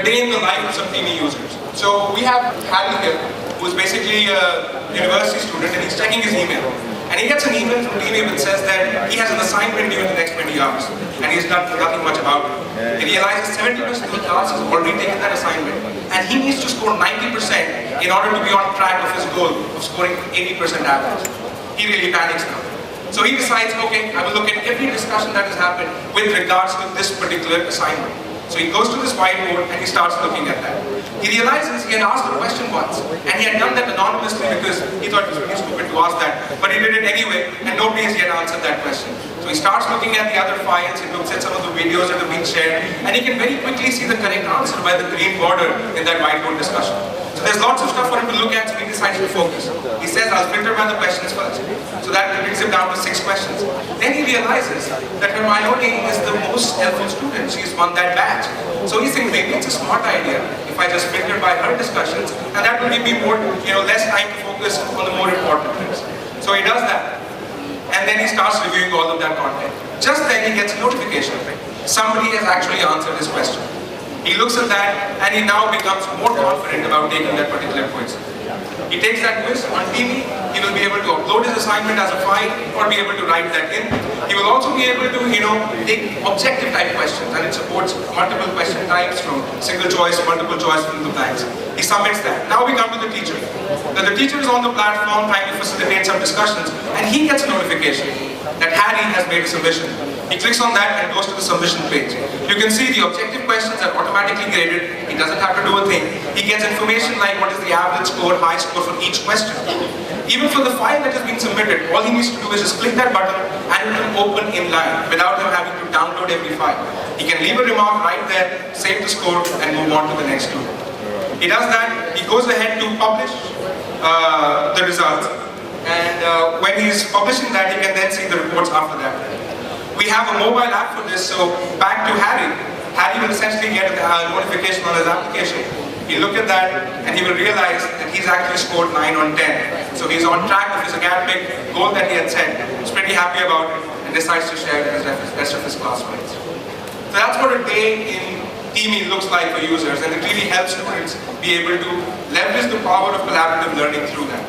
a day in the life of some Teamie users. So we have Harry here, who's basically a university student, and he's checking his email. And he gets an email from Teamie which says that he has an assignment due in the next 20 hours, and he's done nothing much about it. He realizes 70% of the class has already taken that assignment, and he needs to score 90% in order to be on track of his goal of scoring 80% average. He really panics now. So he decides, okay, I will look at every discussion that has happened with regards to this particular assignment. So he goes to this whiteboard and he starts looking at that. He realizes he had asked a question once, and he had done that anonymously because he thought it was pretty stupid to ask that, but he did it anyway, and nobody has yet answered that question. So he starts looking at the other files, he looks at some of the videos that have been shared, and he can very quickly see the correct answer by the green border in that whiteboard discussion. So there's lots of stuff for him to look at, so he decides to focus. He says, I'll filter by the questions first. So that brings him down to 6 questions. Then he realizes that Hermione is the most helpful student. She's won that batch. So he's thinking, maybe it's a smart idea if I just filter by her discussions, and that will give me more, less time to focus on the more important things. So he does that. And then he starts reviewing all of that content. Just then he gets a notification. Somebody has actually answered his question. He looks at that and he now becomes more confident about taking that particular quiz. He takes that quiz on Teamie. He will be able to upload his assignment as a file or be able to write that in. He will also be able to, take objective type questions, and it supports multiple question types from single choice, multiple choice, fill in the blanks. He submits that. Now we come to the teacher. Now the teacher is on the platform trying to facilitate some discussions, and he gets a notification that Harry has made a submission. He clicks on that and goes to the submission page. You can see the objective questions are automatically graded. He doesn't have to do a thing. He gets information like what is the average score, high score for each question. Even for the file that has been submitted, all he needs to do is just click that button and it will open in line without him having to download every file. He can leave a remark right there, save the score, and move on to the next student. He does that, he goes ahead to publish the results. And when he's publishing that, he can then see the reports after that. We have a mobile app for this, so back to Harry. Harry will essentially get a notification on his application. He'll look at that and he will realize that he's actually scored 9 on 10. So he's on track with his academic goal that he had set. He's pretty happy about it and decides to share it with the rest of his classmates. So that's what a day in Teamie looks like for users, and it really helps students be able to leverage the power of collaborative learning through that.